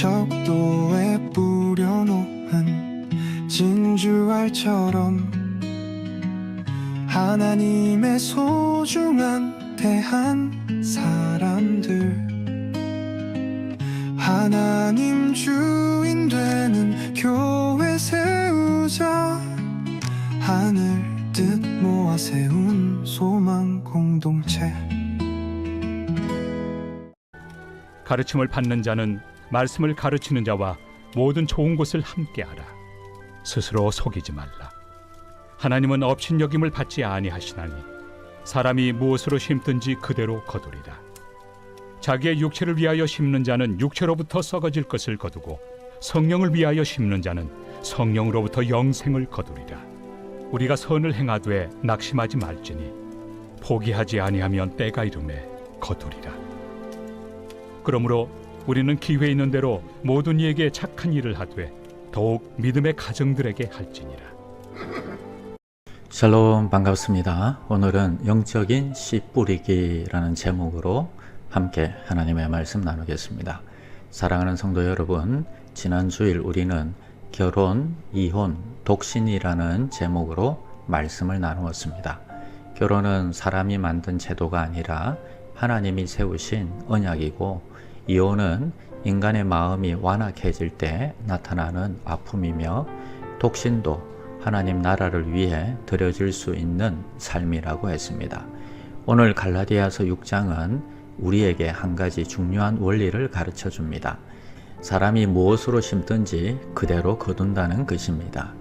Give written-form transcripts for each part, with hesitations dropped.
적도에 뿌려놓은 진주알처럼 하나님의 소중한 대한 사람들, 하나님 주인 되는 교회 세우자. 하늘 뜻 모아 세운 소망 공동체. 가르침을 받는 자는 말씀을 가르치는 자와 모든 좋은 것을 함께하라. 스스로 속이지 말라. 하나님은 업신여김을 받지 아니하시나니 사람이 무엇으로 심든지 그대로 거두리라. 자기의 육체를 위하여 심는 자는 육체로부터 썩어질 것을 거두고 성령을 위하여 심는 자는 성령으로부터 영생을 거두리라. 우리가 선을 행하되 낙심하지 말지니 포기하지 아니하면 때가 이르매 거두리라. 그러므로 우리는 기회 있는 대로 모든 이에게 착한 일을 하되 더욱 믿음의 가정들에게 할지니라. 샬롬, 반갑습니다. 오늘은 영적인 씨 뿌리기라는 제목으로 함께 하나님의 말씀 나누겠습니다. 사랑하는 성도 여러분, 지난 주일 우리는 결혼, 이혼, 독신이라는 제목으로 말씀을 나누었습니다. 결혼은 사람이 만든 제도가 아니라 하나님이 세우신 언약이고, 이혼은 인간의 마음이 완악해질 때 나타나는 아픔이며, 독신도 하나님 나라를 위해 드려질 수 있는 삶이라고 했습니다. 오늘 갈라디아서 6장은 우리에게 한 가지 중요한 원리를 가르쳐 줍니다. 사람이 무엇으로 심든지 그대로 거둔다는 것입니다.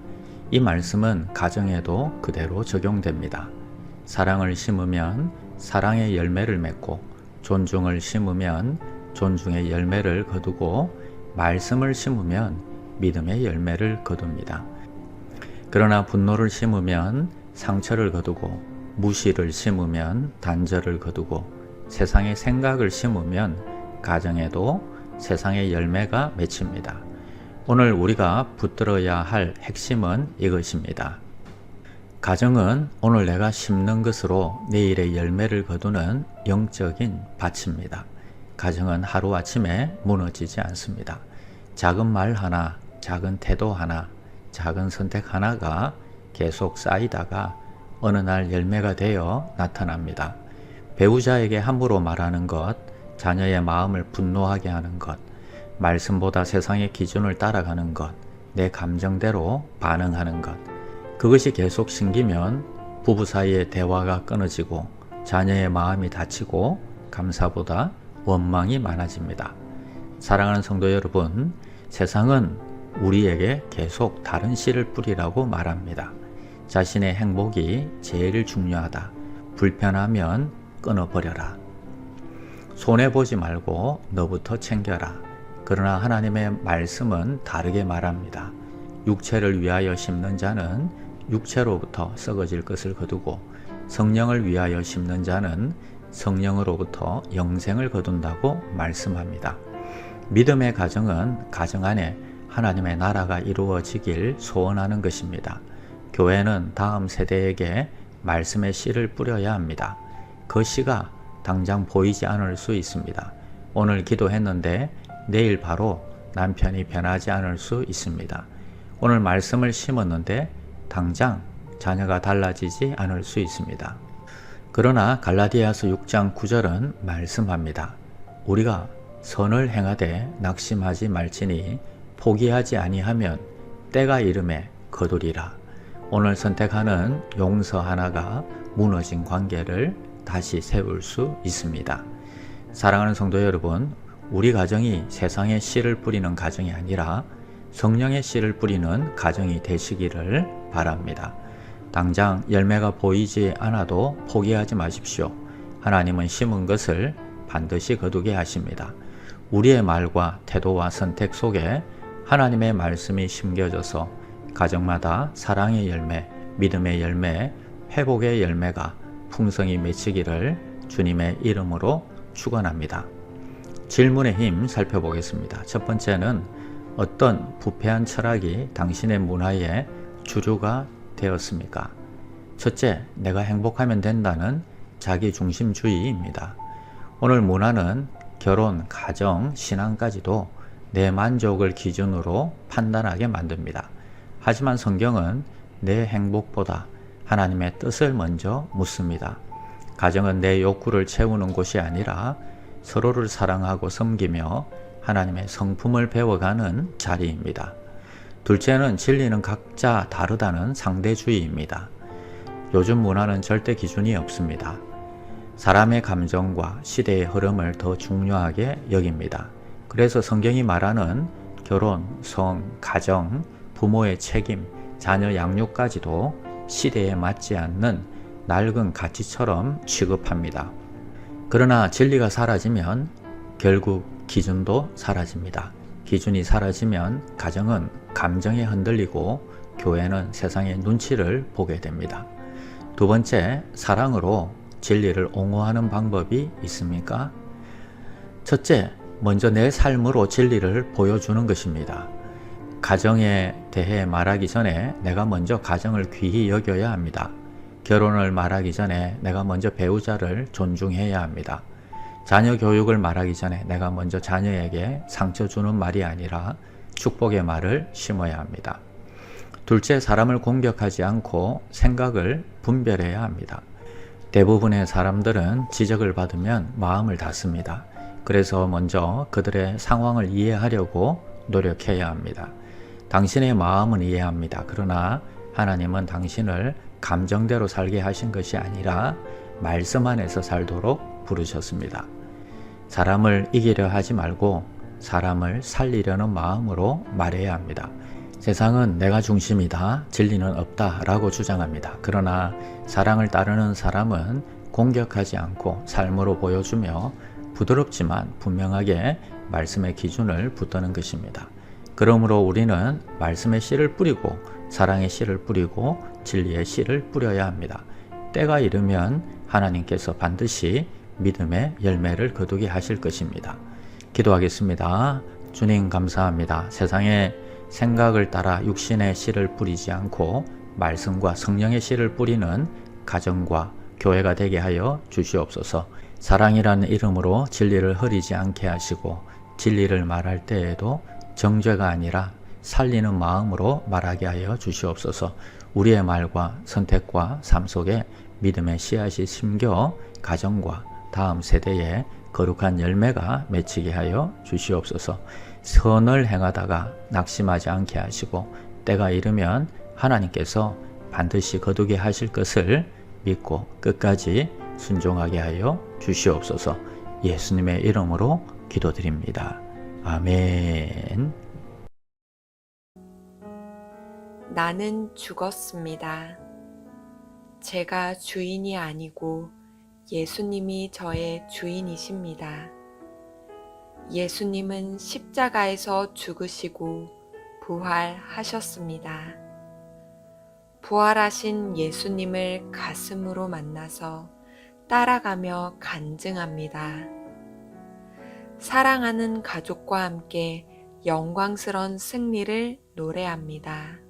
이 말씀은 가정에도 그대로 적용됩니다. 사랑을 심으면 사랑의 열매를 맺고, 존중을 심으면 존중의 열매를 거두고, 말씀을 심으면 믿음의 열매를 거둡니다. 그러나 분노를 심으면 상처를 거두고, 무시를 심으면 단절을 거두고, 세상의 생각을 심으면 가정에도 세상의 열매가 맺힙니다. 오늘 우리가 붙들어야 할 핵심은 이것입니다. 가정은 오늘 내가 심는 것으로 내일의 열매를 거두는 영적인 밭입니다. 가정은 하루아침에 무너지지 않습니다. 작은 말 하나, 작은 태도 하나, 작은 선택 하나가 계속 쌓이다가 어느 날 열매가 되어 나타납니다. 배우자에게 함부로 말하는 것, 자녀의 마음을 분노하게 하는 것, 말씀보다 세상의 기준을 따라가는 것, 내 감정대로 반응하는 것, 그것이 계속 심기면 부부 사이의 대화가 끊어지고 자녀의 마음이 다치고 감사보다 원망이 많아집니다. 사랑하는 성도 여러분, 세상은 우리에게 계속 다른 씨를 뿌리라고 말합니다. 자신의 행복이 제일 중요하다. 불편하면 끊어버려라. 손해보지 말고 너부터 챙겨라. 그러나 하나님의 말씀은 다르게 말합니다. 육체를 위하여 심는 자는 육체로부터 썩어질 것을 거두고, 성령을 위하여 심는 자는 성령으로부터 영생을 거둔다고 말씀합니다. 믿음의 가정은 가정 안에 하나님의 나라가 이루어지길 소원하는 것입니다. 교회는 다음 세대에게 말씀의 씨를 뿌려야 합니다. 그 씨가 당장 보이지 않을 수 있습니다. 오늘 기도했는데 내일 바로 남편이 변하지 않을 수 있습니다. 오늘 말씀을 심었는데 당장 자녀가 달라지지 않을 수 있습니다. 그러나 갈라디아서 6장 9절은 말씀합니다. 우리가 선을 행하되 낙심하지 말지니 포기하지 아니하면 때가 이름에 거두리라. 오늘 선택하는 용서 하나가 무너진 관계를 다시 세울 수 있습니다. 사랑하는 성도 여러분, 우리 가정이 세상의 씨를 뿌리는 가정이 아니라 성령의 씨를 뿌리는 가정이 되시기를 바랍니다. 당장 열매가 보이지 않아도 포기하지 마십시오. 하나님은 심은 것을 반드시 거두게 하십니다. 우리의 말과 태도와 선택 속에 하나님의 말씀이 심겨져서 가정마다 사랑의 열매, 믿음의 열매, 회복의 열매가 풍성히 맺히기를 주님의 이름으로 축원합니다. 질문의 힘 살펴보겠습니다. 첫 번째는 어떤 부패한 철학이 당신의 문화의 주류가 되었습니까? 첫째, 내가 행복하면 된다는 자기중심주의입니다. 오늘 문화는 결혼, 가정, 신앙까지도 내 만족을 기준으로 판단하게 만듭니다. 하지만 성경은 내 행복보다 하나님의 뜻을 먼저 묻습니다. 가정은 내 욕구를 채우는 곳이 아니라 서로를 사랑하고 섬기며 하나님의 성품을 배워가는 자리입니다. 둘째는 진리는 각자 다르다는 상대주의입니다. 요즘 문화는 절대 기준이 없습니다. 사람의 감정과 시대의 흐름을 더 중요하게 여깁니다. 그래서 성경이 말하는 결혼, 성, 가정, 부모의 책임, 자녀 양육까지도 시대에 맞지 않는 낡은 가치처럼 취급합니다. 그러나 진리가 사라지면 결국 기준도 사라집니다. 기준이 사라지면 가정은 감정에 흔들리고 교회는 세상의 눈치를 보게 됩니다. 두 번째, 사랑으로 진리를 옹호하는 방법이 있습니까? 첫째, 먼저 내 삶으로 진리를 보여주는 것입니다. 가정에 대해 말하기 전에 내가 먼저 가정을 귀히 여겨야 합니다. 결혼을 말하기 전에 내가 먼저 배우자를 존중해야 합니다. 자녀 교육을 말하기 전에 내가 먼저 자녀에게 상처 주는 말이 아니라 축복의 말을 심어야 합니다. 둘째, 사람을 공격하지 않고 생각을 분별해야 합니다. 대부분의 사람들은 지적을 받으면 마음을 닫습니다. 그래서 먼저 그들의 상황을 이해하려고 노력해야 합니다. 당신의 마음은 이해합니다. 그러나 하나님은 당신을 감정대로 살게 하신 것이 아니라 말씀 안에서 살도록 부르셨습니다. 사람을 이기려 하지 말고 사람을 살리려는 마음으로 말해야 합니다. 세상은 내가 중심이다, 진리는 없다 라고 주장합니다. 그러나 사랑을 따르는 사람은 공격하지 않고 삶으로 보여주며 부드럽지만 분명하게 말씀의 기준을 붙드는 것입니다. 그러므로 우리는 말씀의 씨를 뿌리고 사랑의 씨를 뿌리고 진리의 씨를 뿌려야 합니다. 때가 이르면 하나님께서 반드시 믿음의 열매를 거두게 하실 것입니다. 기도하겠습니다. 주님 감사합니다. 세상에 생각을 따라 육신의 씨를 뿌리지 않고 말씀과 성령의 씨를 뿌리는 가정과 교회가 되게 하여 주시옵소서. 사랑이라는 이름으로 진리를 흐리지 않게 하시고 진리를 말할 때에도 정죄가 아니라 살리는 마음으로 말하게 하여 주시옵소서. 우리의 말과 선택과 삶 속에 믿음의 씨앗이 심겨 가정과 다음 세대에 거룩한 열매가 맺히게 하여 주시옵소서. 선을 행하다가 낙심하지 않게 하시고 때가 이르면 하나님께서 반드시 거두게 하실 것을 믿고 끝까지 순종하게 하여 주시옵소서. 예수님의 이름으로 기도드립니다. 아멘. 나는 죽었습니다. 제가 주인이 아니고 예수님이 저의 주인이십니다. 예수님은 십자가에서 죽으시고 부활하셨습니다. 부활하신 예수님을 가슴으로 만나서 따라가며 간증합니다. 사랑하는 가족과 함께 영광스러운 승리를 노래합니다.